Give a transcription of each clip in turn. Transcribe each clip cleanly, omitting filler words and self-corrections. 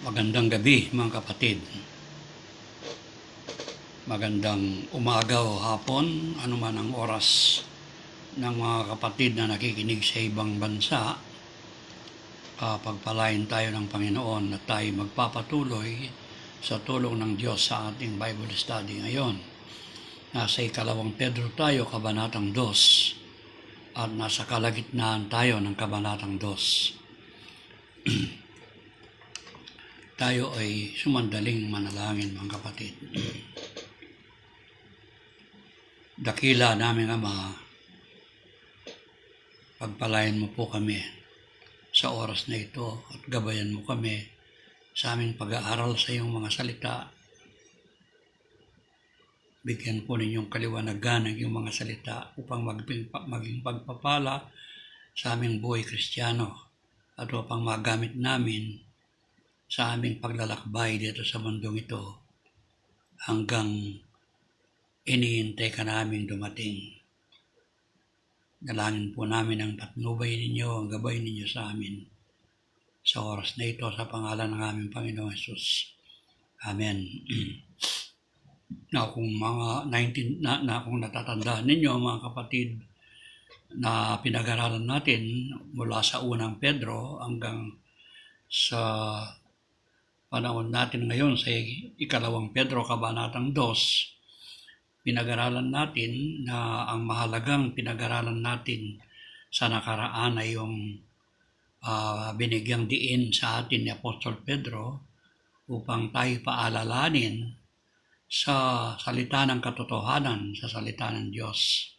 Magandang gabi mga kapatid. Magandang umaga o hapon, anuman ang oras ng mga kapatid na nakikinig sa ibang bansa. Pagpalain tayo ng Panginoon at tayo magpapatuloy sa tulong ng Diyos sa ating Bible study ngayon. Nasa 2 Pedro tayo, Kabanatang 2, at nasa kalagitnaan tayo ng Kabanatang 2. Tayo ay sumandaling manalangin mga kapatid. Dakila naming Ama, pagpalain mo po kami sa oras na ito at gabayan mo kami sa aming pag-aaral sa iyong mga salita. Bigyan po ninyong kaliwanagan ang iyong mga salita upang maging pagpapala sa aming buhay Kristiyano at upang magamit namin sa aming paglalakbay dito sa mundong ito hanggang iniintay ka namin dumating. Dalangin po namin ang patnubay ninyo, ang gabay ninyo sa amin sa oras na ito sa pangalan ng aming Panginoong Hesus. Amen. Kung natatandaan ninyo mga kapatid na pinag-aralan natin mula sa unang Pedro hanggang sa panahon natin ngayon sa 2 Pedro, Kabanatang 2, pinag-aralan natin na ang mahalagang pinag-aralan natin sa nakaraan ay yung binigyang diin sa atin ni Apostol Pedro upang tayo paalalanin sa salita ng katotohanan, sa salita ng Diyos,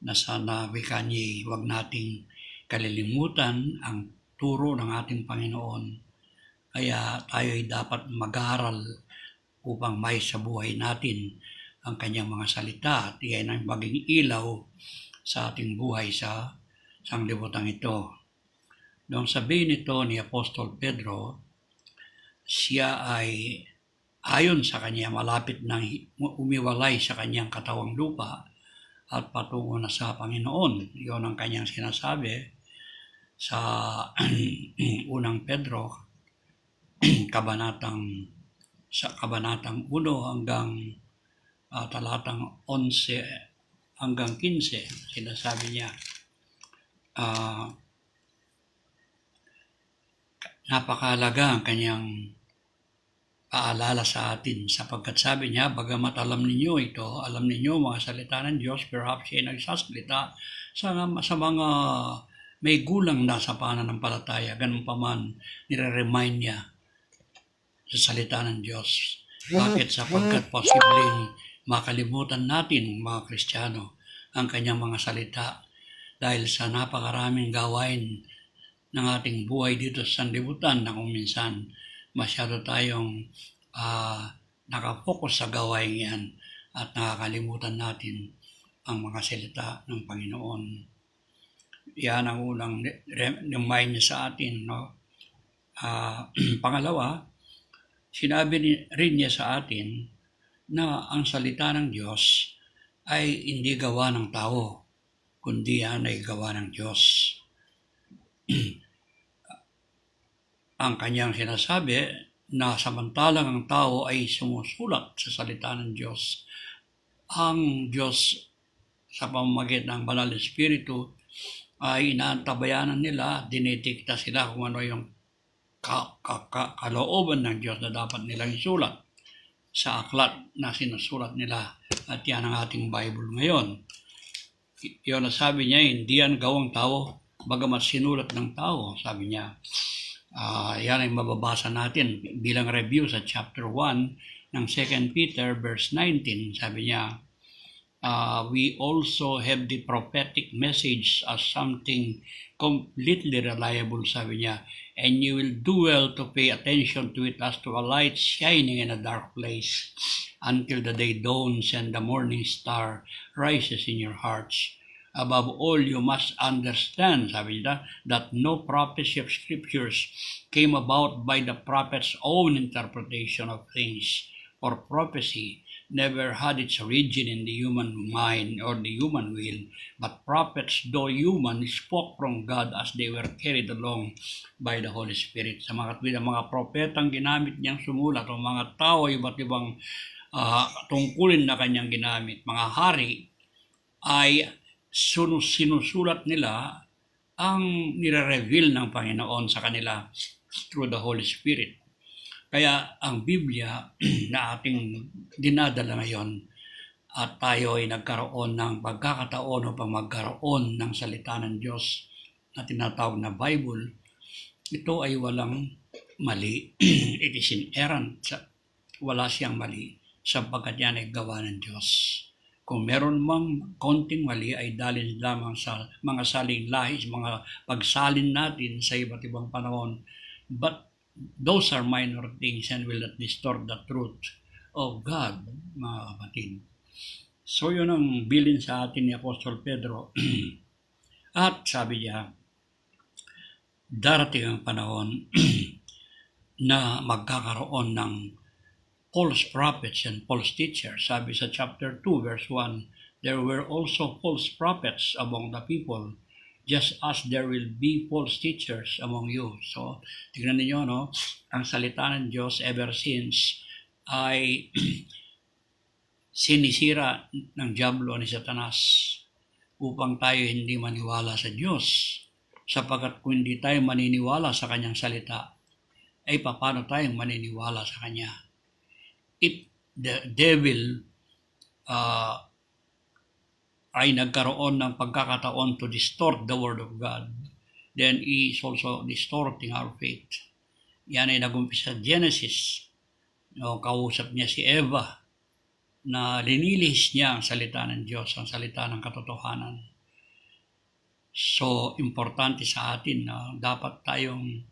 na sana wikanya'y huwag nating kalilimutan ang turo ng ating Panginoon. Kaya tayo ay dapat mag-aral upang may sa buhay natin ang kanyang mga salita at iyan ang maging ilaw sa ating buhay sa sanglibutan ito. Nung sabihin ito ni Apostol Pedro, siya ay ayon sa kanya malapit nang umiwalay sa kanyang katawang lupa at patungo na sa Panginoon. Iyon ang kanyang sinasabi sa unang Pedro, kabanatang 1 hanggang talatang 11 hanggang 15, sinasabi niya, napakahalaga ang kanyang paalala sa atin sapagkat sabi niya, bagamat alam ninyo ito, alam ninyo mga salita ng Diyos, perhaps siya nagsasalita sa mga may gulang na sa pananampalataya, ganun pa man nire-remind niya sa salita ng Diyos. Bakit? Sapagkat posibleng makalimutan natin mga Kristiyano ang kanyang mga salita dahil sa napakaraming gawain ng ating buhay dito sa sanlibutan na kung minsan masyado tayong nakafocus sa gawain yan at nakakalimutan natin ang mga salita ng Panginoon. Yan ang unang remind niya sa atin. No? Pangalawa, sinabi rin niya sa atin na ang salita ng Diyos ay hindi gawa ng tao, kundi yan ay gawa ng Diyos. Ang kanyang sinasabi na samantalang ang tao ay sumusulat sa salita ng Diyos, ang Diyos sa pamamagitan ng Banal na Espiritu ay inaantabayanan nila, dinitikta sila kung ano yung kalooban ng Diyos na dapat nilang isulat sa aklat na sinusulat nila. At yan ang ating Bible ngayon. Yun na sabi niya, hindi yan gawang tao, bagamat sinulat ng tao, sabi niya. Yan ay mababasa natin bilang review sa chapter 1 ng 2 Peter verse 19. Sabi niya, we also have the prophetic message as something completely reliable, sabi niya, and you will do well to pay attention to it as to a light shining in a dark place until the day dawns and the morning star rises in your hearts. Above all, you must understand, sabi niya, that no prophecy of scriptures came about by the prophet's own interpretation of things. For prophecy never had its origin in the human mind or the human will, but prophets, though human, spoke from God as they were carried along by the Holy Spirit. Sa mga katwid, ang mga propetang ginamit niyang sumulat, o mga tao, iba't ibang tungkulin na kanyang ginamit, mga hari, ay sinusulat nila ang nire-reveal ng Panginoon sa kanila through the Holy Spirit. Kaya ang Biblia na ating dinadala ngayon at tayo ay nagkaroon ng pagkakataon upang magkaroon ng salita ng Diyos na tinatawag na Bible, ito ay walang mali. It is inerrant. Wala siyang mali sapagkat yan ay gawa ng Diyos. Kung meron mang konting mali ay dahil lamang sa mga saling lahis, mga pagsalin natin sa iba't ibang panahon. But those are minor things and will not distort the truth of God, mga kapatid. So yun ang bilin sa atin ni Apostol Pedro. At sabi niya, darating ang panahon na magkakaroon ng false prophets and false teachers. Sabi sa chapter 2 verse 1, there were also false prophets among the people, just as there will be false teachers among you. So, tignan niyo, no? Ang salita ng Diyos ever since ay sinisira ng diablo ni Satanas upang tayo hindi maniwala sa Diyos. Sapagkat kung hindi tayo maniniwala sa kanyang salita, ay paano tayong maniniwala sa kanya? If the devil ay nagkaroon ng pagkakataon to distort the Word of God, then he is also distorting our faith. Yan ay nag-umpisa sa Genesis. Kausap niya si Eva na linilihis niya ang salita ng Diyos, ang salita ng katotohanan. So, importante sa atin na dapat tayong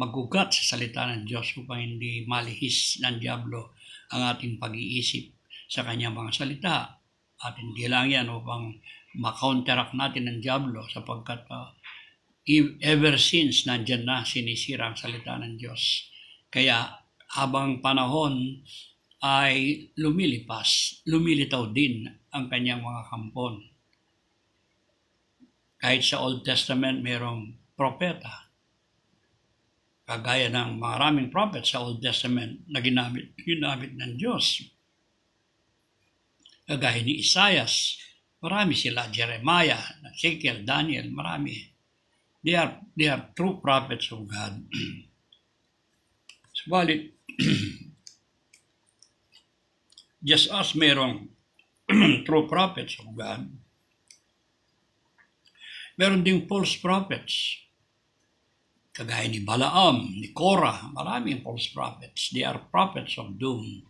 magugat sa salita ng Diyos upang hindi malihis ng diablo ang ating pag-iisip sa kanyang mga salita. At hindi lang yan upang makounteract natin ng diablo sapagkat ever since nandyan na sinisira ang salita ng Diyos. Kaya habang panahon ay lumilipas, lumilitaw din ang kanyang mga kampon. Kahit sa Old Testament mayroong propeta. Kagaya ng maraming prophets sa Old Testament na ginamit ng Diyos. Kagaya ni Isaias, marami sila, Jeremiah, Ezekiel, Daniel, marami. They are true prophets of God. Subalit, just as merong true prophets of God, meron ding false prophets. Kagaya ni Balaam, ni Korah, maraming false prophets. They are prophets of doom.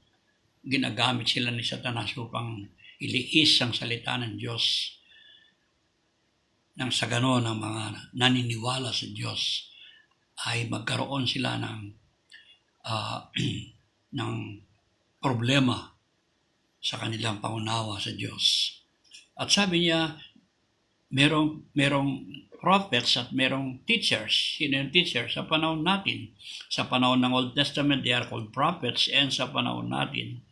Ginagamit sila ni Satanas upang ilihis ang salita ng Diyos. Nang sa ganon ang mga naniniwala sa Diyos ay magkaroon sila ng problema sa kanilang pangunawa sa Diyos. At sabi niya, merong prophets at merong teachers. Sino yung teachers? Sa panahon natin. Sa panahon ng Old Testament, they are called prophets, and sa panahon natin,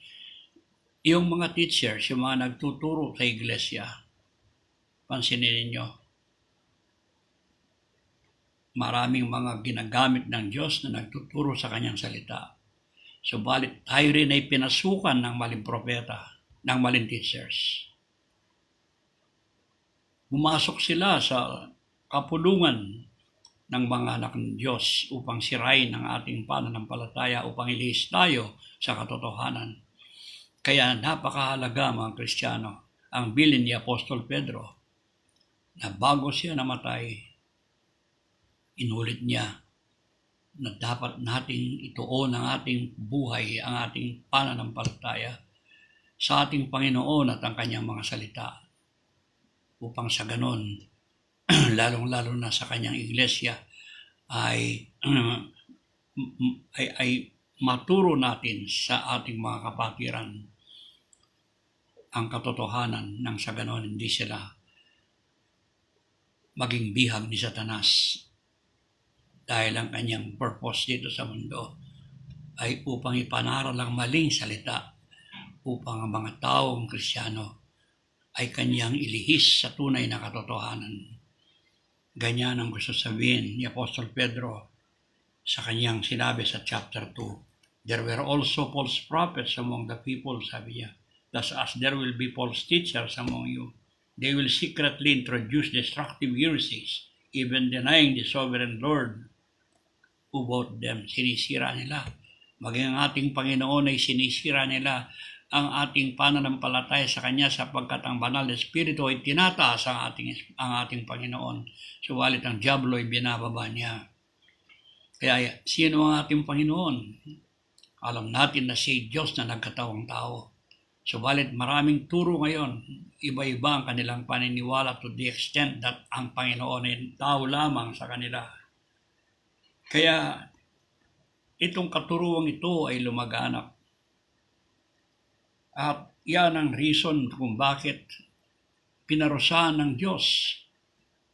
yung mga teachers, yung mga nagtuturo sa iglesia, pansinin ninyo, maraming mga ginagamit ng Diyos na nagtuturo sa kanyang salita. Subalit tayo rin ay pinasukan ng maling propeta, ng maling teachers. Pumasok sila sa kapulungan ng mga anak ng Diyos upang sirain ang ating pananampalataya, upang ilihis tayo sa katotohanan. Kaya napakahalaga mga Kristiyano, ang bilin ni Apostol Pedro na bago siya namatay, inulit niya na dapat nating ituon ang ating buhay, ang ating pananampalataya sa ating Panginoon at ang kanyang mga salita. Upang sa ganon, lalong-lalo na sa kanyang iglesia, ay maturo natin sa ating mga kapatiran ang katotohanan nang sa ganon hindi sila maging bihag ni Satanas. Dahil ang kanyang purpose dito sa mundo ay upang ipanaral ang maling salita upang ang mga taong Kristiyano ay kanyang ilihis sa tunay na katotohanan. Ganyan ang gusto sabihin ni Apostol Pedro sa kanyang sinabi sa chapter 2. There were also false prophets among the people, sabi niya. Thus as there will be false teachers among you, they will secretly introduce destructive heresies, even denying the sovereign Lord who bought them. Sinisira nila. Maging ang ating Panginoon ay sinisira nila ang ating pananampalataya sa Kanya sapagkat ang banal na Espiritu ay tinataas ang ating Panginoon. Subalit ang diablo ay binababa niya. Kaya sino ang ating Panginoon? Alam natin na si Diyos na nagkatawang tao. Subalit maraming turo ngayon, iba-iba ang kanilang paniniwala to the extent that ang Panginoon ay tao lamang sa kanila. Kaya itong katuruang ito ay lumaganap. At yan ang reason kung bakit pinarusahan ng Diyos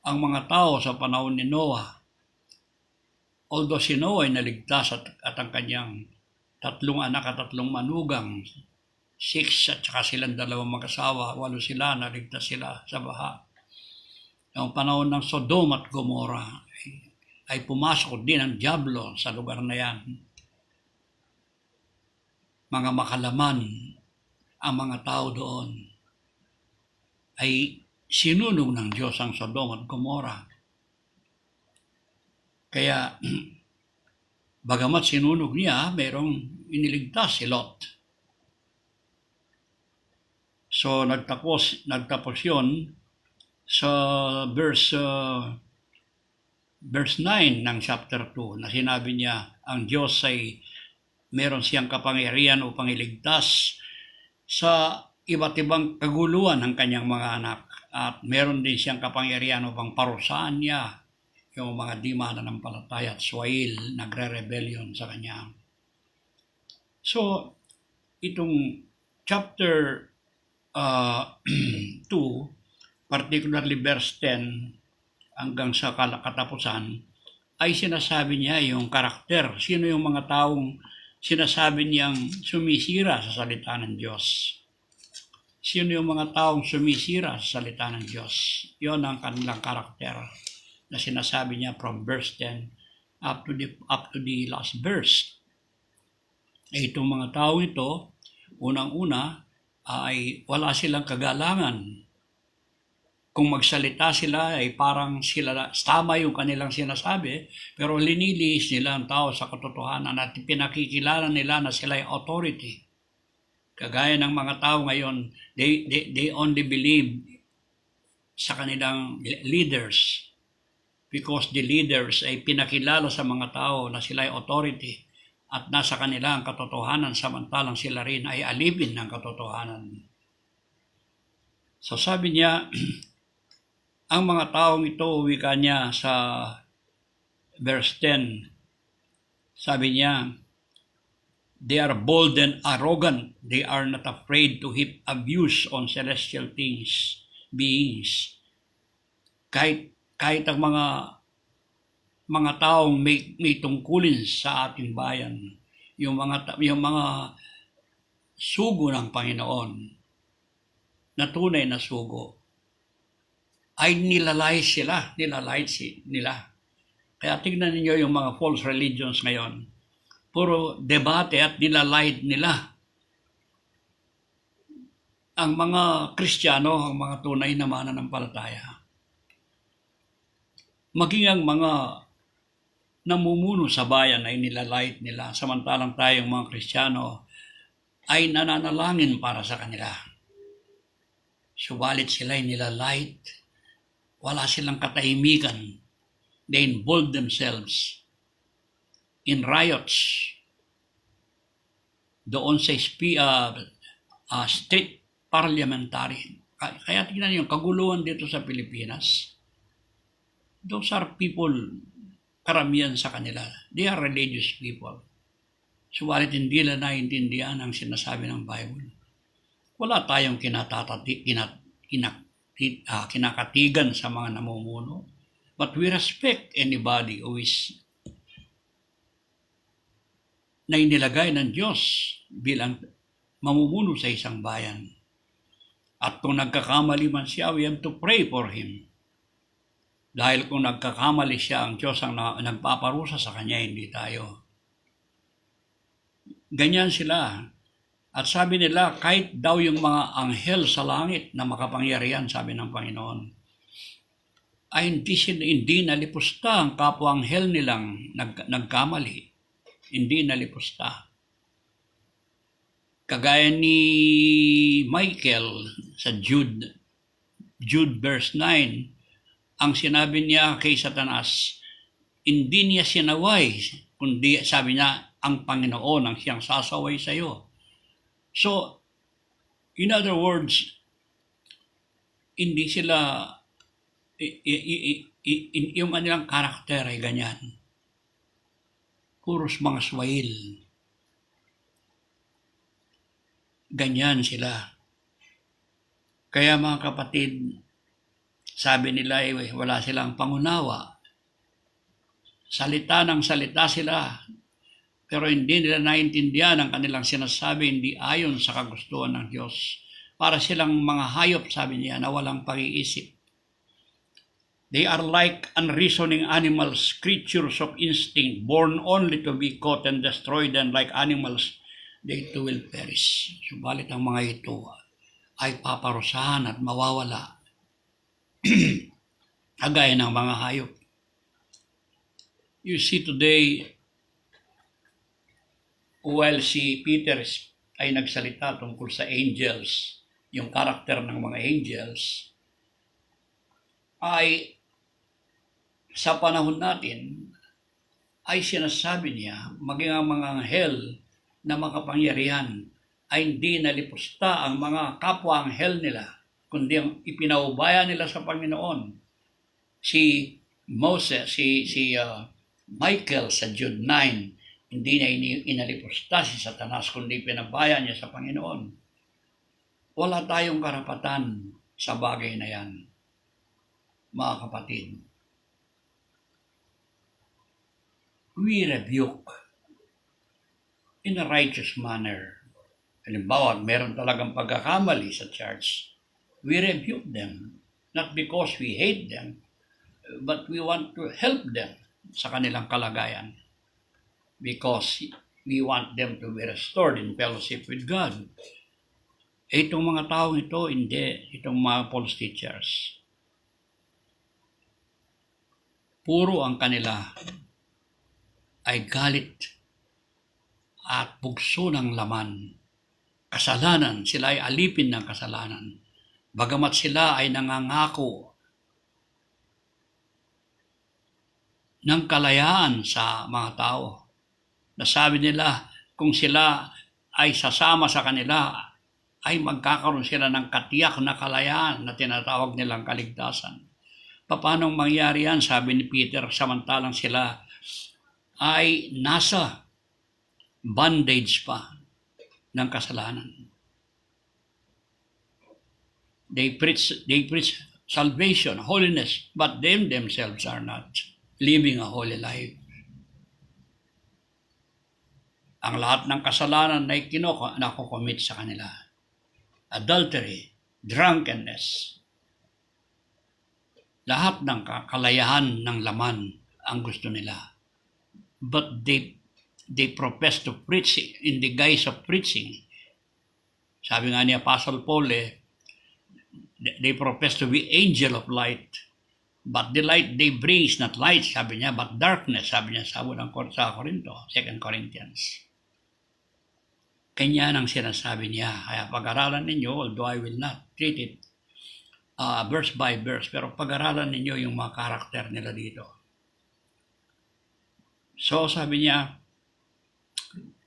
ang mga tao sa panahon ni Noah. Although si Noah ay naligtas at ang kanyang 3 anak at 3 manugang, 6 at saka silang 2 mag-asawa, 8 sila, naligtas sila sa baha. Ang panahon ng Sodom at Gomorrah ay pumasok din ang diablo sa lugar na yan. Mga makalaman ang mga tao doon ay sinunog ng Diyos ang Sodom at Gomorrah. Kaya, bagamat sinunog niya, mayroong iniligtas si Lot. So, nagtapos yun sa verse 9 ng chapter 2 na sinabi niya, ang Diyos ay meron siyang kapangyarihan upang iligtas sa iba't ibang kaguluhan ng kanyang mga anak. At meron din siyang kapangyarihan upang parusahan niya yung mga di mananampalataya at swail, nagre-rebellion sa kanya. So, itong chapter 2, particularly verse 10 hanggang sa katapusan, ay sinasabi niya yung karakter. Sino yung mga taong sinasabi niyang sumisira sa salita ng Diyos? Sino yung mga taong sumisira sa salita ng Diyos? Yon ang kanilang karakter na sinasabi niya from verse 10 up to the last verse. Itong mga tao ito, unang-una, ay wala silang kagalangan. Kung magsalita sila ay parang sila, tama yung kanilang sinasabi, pero linilihis nila ang tao sa katotohanan at pinakikilala nila na sila ay authority. Kagaya ng mga tao ngayon, they only believe sa kanilang leaders because the leaders ay pinakilala sa mga tao na sila ay authority at nasa kanila ang katotohanan samantalang sila rin ay alipin ng katotohanan. So sabi niya, ang mga taong ito, wika niya sa verse 10, sabi niya, they are bold and arrogant. They are not afraid to heap abuse on celestial beings. Kahit ang mga taong may tungkulin sa ating bayan, yung mga sugo ng Panginoon, na tunay na sugo, ay nilalait nila. Kaya tignan niyo yung mga false religions ngayon. Puro debate at nilalait nila ang mga Kristiyano, ang mga tunay na mananampalataya. Maging ang mga namumuno sa bayan ay nilalait nila, samantalang tayong mga Kristiyano ay nananalangin para sa kanila. Subalit sila ay nilalait. Wala silang katahimikan. They involve themselves in riots doon sa state parliamentary. Kaya tingnan yung kaguluhan dito sa Pilipinas. Those are people, karamihan sa kanila. They are religious people. Subalit hindi nila naiintindihan ang sinasabi ng Bible. Wala tayong kinakatigan sa mga namumuno. But we respect anybody who is na inilagay ng Diyos bilang mamumuno sa isang bayan. At kung nagkakamali man siya, we have to pray for him. Dahil kung nagkakamali siya, ang Diyos ang nagpaparusa sa kanya, hindi tayo. Ganyan sila. At sabi nila, kahit daw yung mga anghel sa langit na makapangyarihan, sabi ng Panginoon, ay hindi nalipusta ang kapwa anghel nilang nagkamali. Hindi nalipusta. Kagaya ni Michael sa Jude verse 9, ang sinabi niya kay Satanas, hindi niya sinaway, kundi sabi niya, ang Panginoon ang siyang sasaway sa iyo. So, in other words, hindi sila, yung kanilang karakter ay ganyan. Puros mga swail. Ganyan sila. Kaya mga kapatid, sabi nila wala silang pangunawa. Salita ng salita sila, pero hindi nila naintindihan ang kanilang sinasabi, hindi ayon sa kagustuhan ng Diyos. Para silang mga hayop, sabi niya, na walang pag-iisip. They are like unreasoning animals, creatures of instinct, born only to be caught and destroyed, and like animals, they too will perish. Subalit ang mga ito ay paparusahan at mawawala. Agaya ng mga hayop. You see today, while si Peter ay nagsalita tungkol sa angels, yung karakter ng mga angels, ay sa panahon natin, ay sinasabi niya, maging ang mga anghel na makapangyarihan ay hindi nalipusta ang mga kapwa anghel nila, kundi ang ipinaubaya nila sa Panginoon. Si Moses, si Michael sa Jude 9, hindi na inalipusta si Satanas, kundi pinabaya niya sa Panginoon. Wala tayong karapatan sa bagay na yan, mga kapatid. We rebuke in a righteous manner. Halimbawa, meron talagang pagkakamali sa church. We rebuke them, not because we hate them, but we want to help them sa kanilang kalagayan. Because we want them to be restored in fellowship with God. Itong mga taong ito, hindi. Itong mga false teachers. Puro ang kanila ay galit at bugso ng laman. Kasalanan, sila ay alipin ng kasalanan. Bagamat sila ay nangangako ng kalayaan sa mga tao. Nasabi nila kung sila ay sasama sa kanila, ay magkakaroon sila ng katiyak na kalayaan na tinatawag nilang kaligtasan. Paano mangyari yan? Sabi ni Peter, samantalang sila ay nasa bondage pa ng kasalanan. They preach salvation, holiness, but them themselves are not living a holy life. Ang lahat ng kasalanan na nakukomit sa kanila. Adultery, drunkenness, lahat ng kalayahan ng laman ang gusto nila. But they profess to preach in the guise of preaching. Sabi nga ni Apostle Paul, they profess to be angel of light. But the light they bring is not light, sabi niya, but darkness, sabi niya sa Corinto, 2 Corinthians. Kanya ang sinasabi niya. Kaya pag-aralan ninyo, although I will not treat it verse by verse, pero pag-aralan ninyo yung mga karakter nila dito. So sabi niya,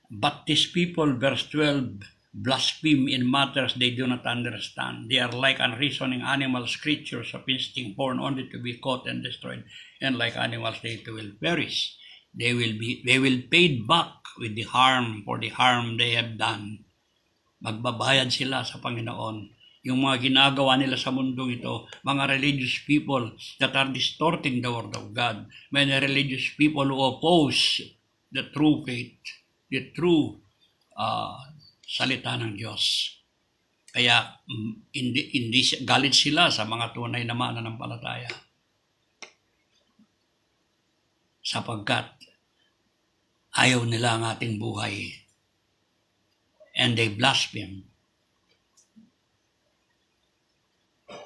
but these people, verse 12, blaspheme in matters they do not understand. They are like unreasoning animals, creatures of instinct, born only to be caught and destroyed, and like animals they too will perish. They will paid back with the harm for the harm they have done. Magbabayad sila sa Panginoon. Yung mga ginagawa nila sa mundong ito, mga religious people that are distorting the word of God, many religious people who oppose the true faith, the true salita ng Diyos. Kaya hindi galit sila sa mga tunay na mananampalataya. Sapagkat ayaw nila ang ating buhay. And they blaspheme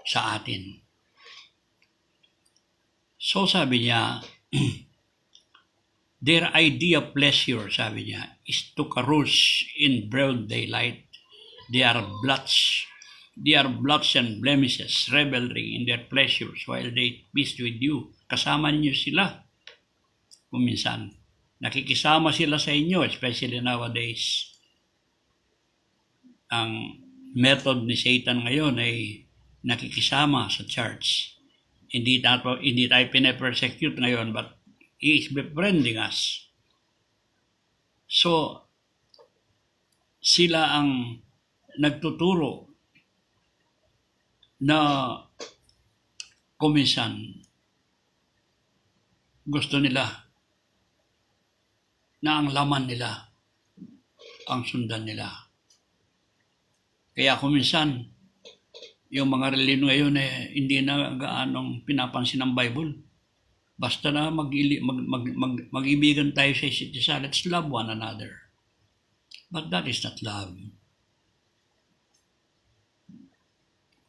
sa atin. So sabi niya, their idea of pleasure, sabi niya, is to carouse in broad daylight. They are blots and blemishes, revelry in their pleasures while they feast with you. Kasama niyo sila. Kung minsan, nakikisama sila sa inyo, especially nowadays. Ang method ni Satan ngayon ay nakikisama sa church. Hindi tayo pinapersecute ngayon, but he is befriending us. So, sila ang nagtuturo na kuminsan gusto nila na ang laman nila ang sundan nila. Kaya kuminsan yung mga reliyon ngayon hindi na gaanong pinapansin ng Bible. Basta na mag-ibigan tayo sa isa't isa. Let's love one another. But that is not love.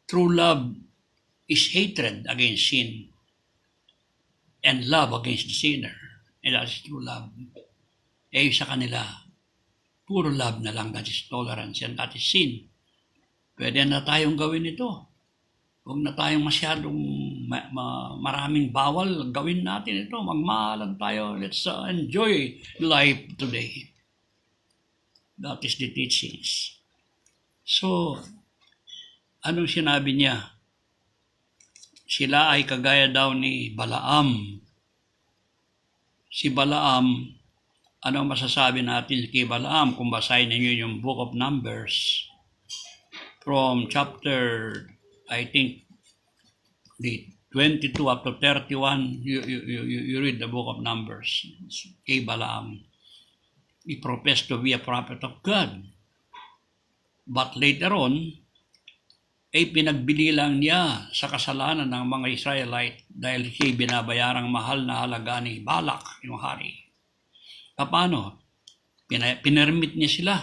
True love is hatred against sin and love against the sinner. And that is true love. Sa kanila, puro love na lang. That is tolerance and that is sin. Pwede na tayong gawin ito. Huwag na tayong masyadong maraming bawal. Gawin natin ito. Magmahalan tayo. Let's enjoy life today. That is the teachings. So, anong sinabi niya? Sila ay kagaya daw ni Balaam. Si Balaam, ano masasabi natin kay Balaam kung basahin ninyo yung Book of Numbers from chapter, I think, the 22 up to 31, you read the Book of Numbers. Kay Balaam, he professed to be a prophet of God. But later on, ay pinagbili lang niya sa kasalanan ng mga Israelite dahil siya'y binabayarang mahal na halaga ni Balak, yung hari. Paano? Pinermit niya sila.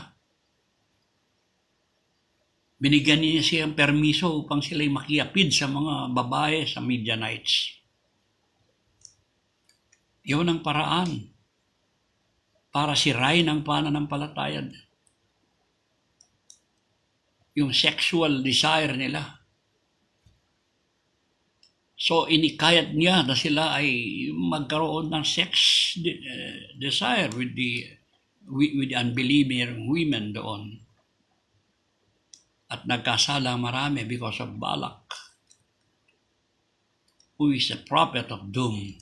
Binigyan niya siyang permiso upang sila'y makiapid sa mga babae sa Midianites. Yun ang paraan para sirain ang pananampalataya. Yung sexual desire nila. So, inikayat niya na sila ay magkaroon ng sex desire with the unbelieving women doon. At nagkasala marami because of Balak, who is a prophet of doom.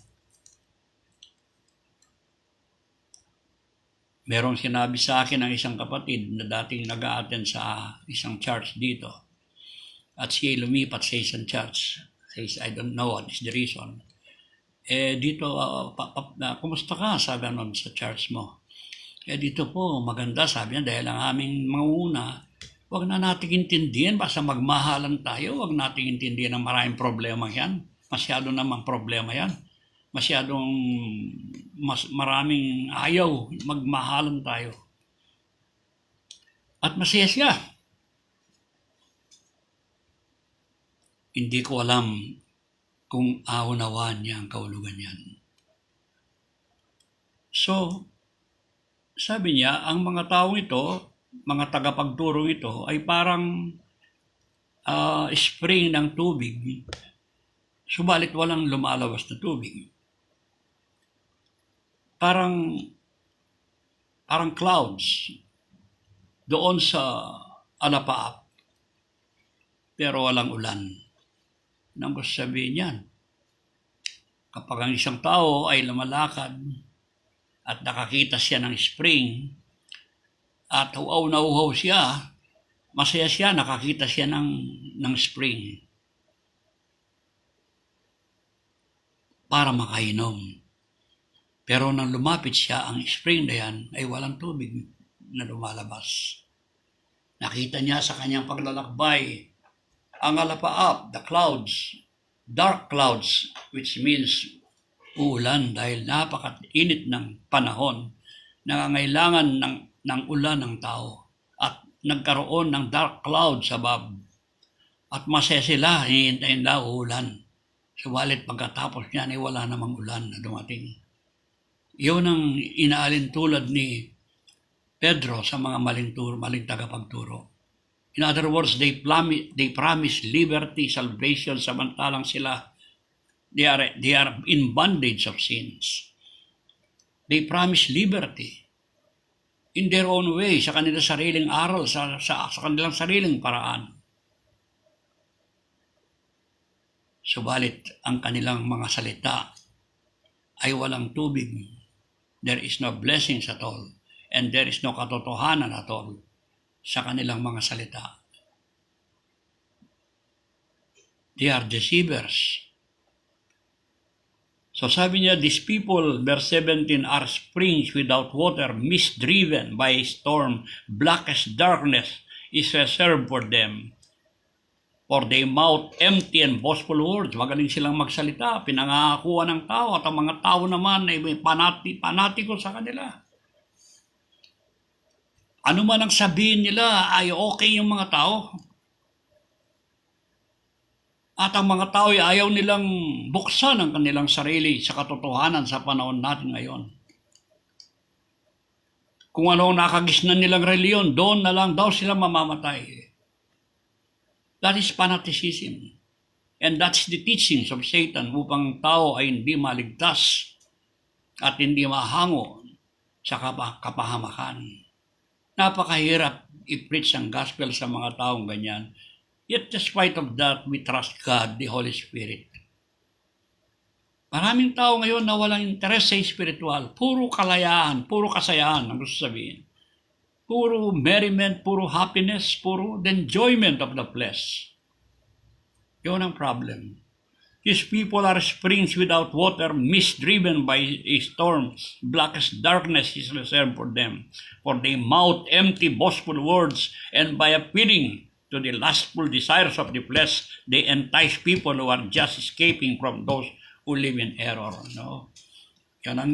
Merong sinabi sa akin ng isang kapatid na dating nag-a-attend sa isang church dito. At siya lumipat sa isang church. Says, I don't know what is the reason. Dito, kumusta ka? Sabi nun sa church mo. Dito po, maganda. Sabi niya, dahil ang aming manguna, huwag na nating intindihan. Basta magmahalan tayo. Huwag nating intindihan ang maraming problema yan. Masyado namang problema yan. Masyadong maraming ayaw, magmahalan tayo. At masaya siya. Hindi ko alam kung aunawaan niya ang kahulugan niyan. So, sabi niya, ang mga taong ito, mga tagapagturo ito, ay parang spring ng tubig, subalit walang lumalabas na tubig. Parang clouds doon sa alapaap, pero walang ulan. Nang gusto sabihin yan, kapag ang isang tao ay lumalakad at nakakita siya ng spring at uhaw na uhaw siya, masaya siya, nakakita siya ng spring para makainom. Pero nang lumapit siya, ang spring na yan ay walang tubig na lumalabas. Nakita niya sa kanyang paglalakbay ang alapaap, the clouds, dark clouds, which means ulan dahil napakainit ng panahon. Nangangailangan ng ulan ng tao at nagkaroon ng dark clouds above. At masaya sila, hihintayin daw ulan. Subalit pagkatapos niyan ay wala namang ulan na dumating. Iyon ang inaalintulad ni Pedro sa mga maling tagapagturo. In other words, they promise liberty, salvation, samantalang sila, they are in bondage of sins. They promise liberty in their own way, sa kanilang sariling aral, sa kanilang sariling paraan. Subalit, ang kanilang mga salita ay walang tubig. There is no blessings at all. And there is no katotohanan at all sa kanilang mga salita. They are deceivers. So sabi niya, these people, verse 17, are springs without water, mist-driven by a storm, blackest darkness is reserved for them. For they mouth empty and boastful words. Magaling silang magsalita, pinangakuan ng tao, at ang mga tao naman ay may panatiko sa kanila. Ano man ang sabihin nila ay okay yung mga tao. At ang mga tao ay ayaw nilang buksan ang kanilang sarili sa katotohanan sa panahon natin ngayon. Kung ano ang nakagisnan nilang reliyon, doon na lang daw sila mamamatay. That is fanaticism. And that's the teachings of Satan upang tao ay hindi maligtas at hindi mahango sa kapahamakan. Napakahirap i-preach ang gospel sa mga taong ganyan. Yet despite of that, we trust God, the Holy Spirit. Maraming tao ngayon na walang interes sa spiritual. Puro kalayaan, puro kasayahan ang gusto sabihin. Puro merriment, puro happiness, puro enjoyment of the flesh. Yun ang problem. These people are springs without water, mist-driven by a storm. Blackest darkness is reserved for them. For they mouth empty, boastful words, and by appealing to the lustful desires of the flesh, they entice people who are just escaping from those who live in error. No? Yun ang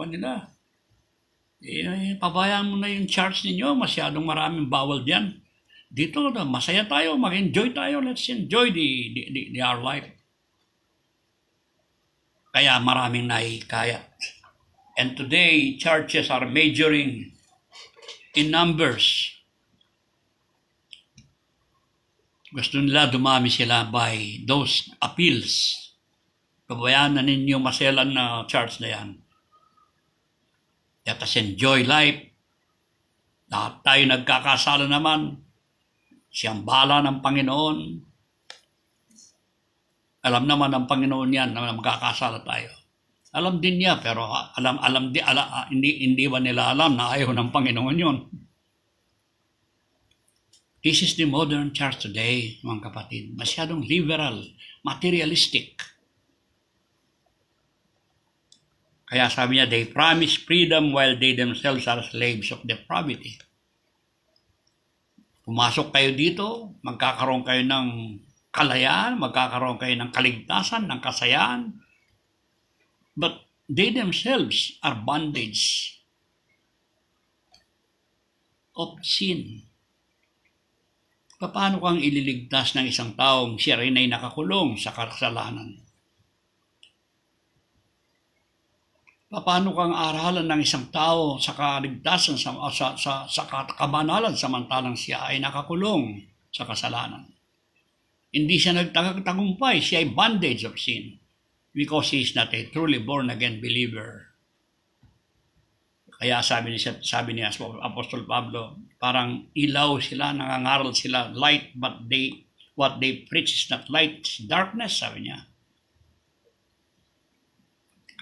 nila. Pabayaan mo na yung church ninyo, masyadong maraming bawal diyan. Dito, masaya tayo, mag-enjoy tayo, let's enjoy our life. Kaya maraming nahihikayat. And today, churches are majoring in numbers. Gusto nila dumami sila by those appeals. Pabayaan na ninyo maselan na church na yan. Let us enjoy life. Lahat tayo nagkakasala naman. Siyang bala ng Panginoon. Alam naman ng Panginoon yan na magkakasala tayo. Alam din niya, pero hindi ba nila alam na ayaw ng Panginoon yun? This is the modern church today, mga kapatid. Masyadong liberal, materialistic. Kaya sabi niya, they promise freedom while they themselves are slaves of depravity. Pumasok kayo dito, magkakaroon kayo ng kalayaan, magkakaroon kayo ng kaligtasan, ng kasayahan. But they themselves are bondage of sin. Paano kang ililigtas ng isang taong siya rin ay nakakulong sa kasalanan? Paano kang aralan ng isang tao sa kaligtasan, sa kabanalan samantalang siya ay nakakulong sa kasalanan? Hindi siya nagtagumpay, siya ay bondage of sin because he is not a truly born-again believer. Kaya sabi ni Apostol Pablo, parang ilaw sila, nangangaral sila, light, but what they preach is not light, it's darkness, sabi niya.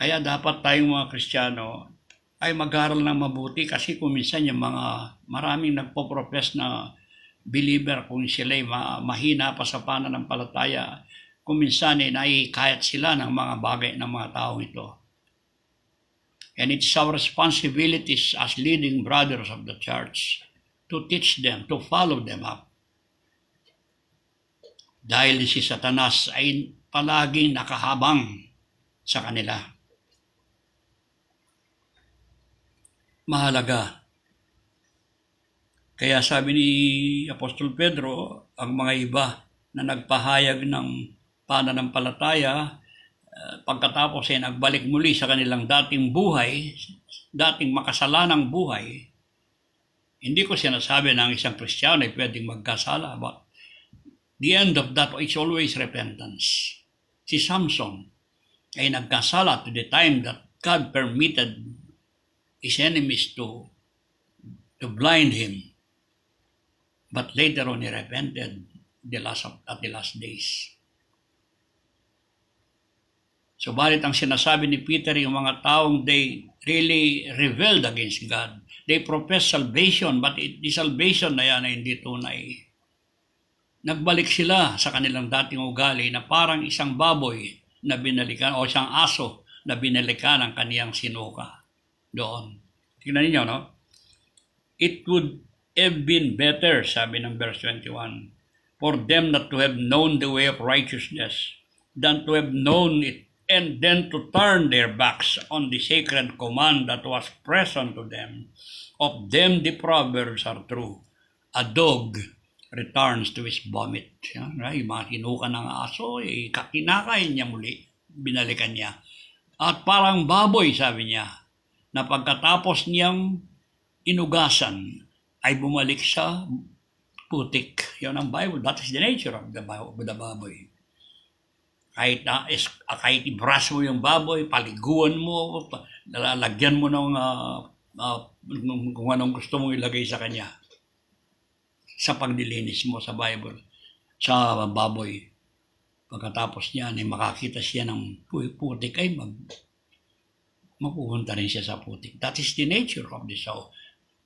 Kaya dapat tayong mga Kristiyano ay mag-aral ng mabuti kasi kung minsan yung mga maraming nagpo-profess na believer, kung sila ay mahina pa sa pananampalataya, kung minsan ay naikayat sila ng mga bagay ng mga taong ito. And it's our responsibilities as leading brothers of the church to teach them, to follow them up. Dahil si Satanas ay palaging nakahabang sa kanila. Mahalaga. Kaya sabi ni Apostol Pedro, ang mga iba na nagpahayag ng pananampalataya, pagkatapos ay nagbalik muli sa kanilang dating buhay, dating makasalanang buhay, hindi ko sinasabi na ang isang Kristiyano ay pwedeng magkasala, but the end of that is always repentance. Si Samson ay nagkasala to the time that God permitted his enemies to blind him. But later on, he repented at the last days. So, balit ang sinasabi ni Peter, yung mga taong they really rebelled against God. They profess salvation, but the salvation na yan ay hindi tunay. Nagbalik sila sa kanilang dating ugali na parang isang baboy na binalikan o isang aso na binalikan ng kaniyang sinuka doon. Tingnan niyo, no? It would have been better, sabi ng verse 21, for them not to have known the way of righteousness than to have known it and then to turn their backs on the sacred command that was present to them. Of them the proverbs are true. A dog returns to his vomit. Yung mga sinuka ng aso, kinakain niya muli, binalikan niya. At parang baboy, sabi niya, na pagkatapos niyang inugasan, ay bumalik sa putik. Yan ang Bible. That is the nature of the baboy. Kahit i-brush mo yung baboy, paliguan mo, lalagyan mo ng kung anong gusto mong ilagay sa kanya. Sa paglilinis mo sa Bible, sa baboy. Pagkatapos niya, ay makakita siya ng putik, ay mapupunta rin siya sa putik. That is the nature of the soul.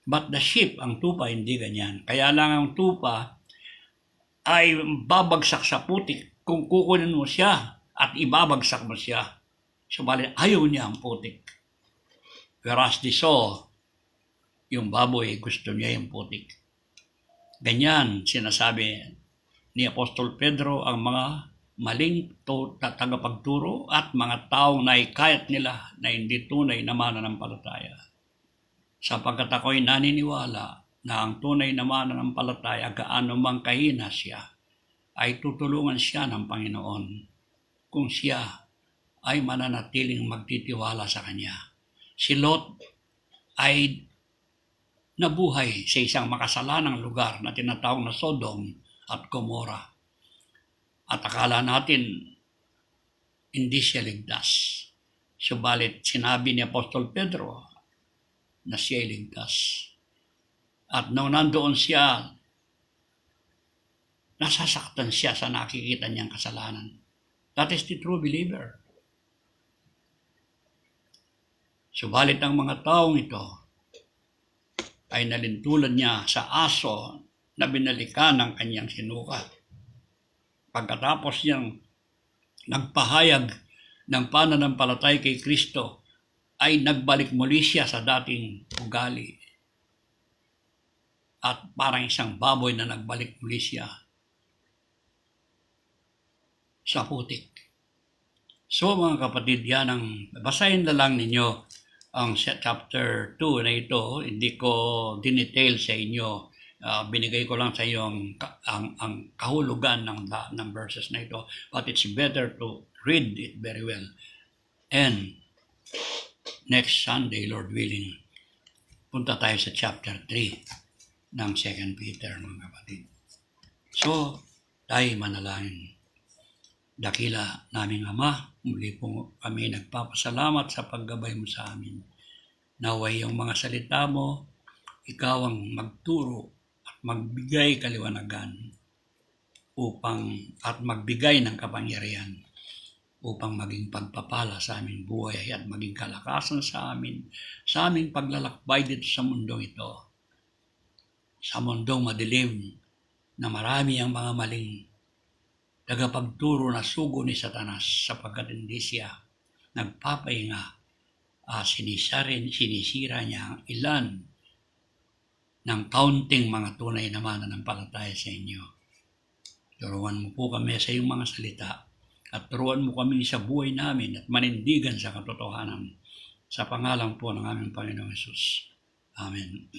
But the sheep, ang tupa, hindi ganyan. Kaya lang ang tupa ay babagsak sa putik kung kukunin mo siya at ibabagsak mo siya. Subalit, ayaw niya ang putik. Whereas the soul, yung baboy, gusto niya yung putik. Ganyan, sinasabi ni Apostol Pedro ang mga maling tagapagturo at mga taong naikayat nila na hindi tunay na mananampalataya. Sapagkat ako'y naniniwala na ang tunay na mananampalataya, gaano mang kahina siya, ay tutulungan siya ng Panginoon kung siya ay mananatiling magtitiwala sa Kanya. Si Lot ay nabuhay sa isang makasalanang lugar na tinatawag na Sodom at Gomorrah. At akala natin hindi siya ligtas. Subalit sinabi ni Apostol Pedro na siya ay ligtas. At nung nandoon siya, nasasaktan siya sa nakikita niyang kasalanan. That is the true believer. Subalit ang mga taong ito ay nalintulan niya sa aso na binalikan ng kanyang sinuka. Pagkatapos niyang nagpahayag ng pananampalataya kay Kristo, ay nagbalik muli siya sa dating ugali. At parang isang baboy na nagbalik muli siya sa putik. So mga kapatid, yan ang basahin na lang ninyo ang chapter 2 na ito. Hindi ko dinetail sa inyo. Binigay ko lang sa inyo ang kahulugan ng verses na ito. But it's better to read it very well. And next Sunday, Lord willing, punta tayo sa chapter 3 ng 2 Peter, mga kapatid. So, tayo manalangin. Dakila naming Ama, muli po kami nagpapasalamat sa paggabay mo sa amin. Naway yung mga salita mo, ikaw ang magturo at magbigay kaliwanagan at magbigay ng kapangyarihan upang maging pagpapala sa aming buhay at maging kalakasan sa aming paglalakbay dito sa mundong ito. Sa mundong madilim na marami ang mga maling tagapagturo na sugo ni Satanas sapagkat hindi siya nagpapahinga. Sinisira niya ang ilan ng kaunting mga tunay na mananampalataya sa inyo. Turuan mo po kami sa iyong mga salita at turuan mo kami sa buhay namin at manindigan sa katotohanan sa pangalan po ng aming Panginoong Hesus. Amen.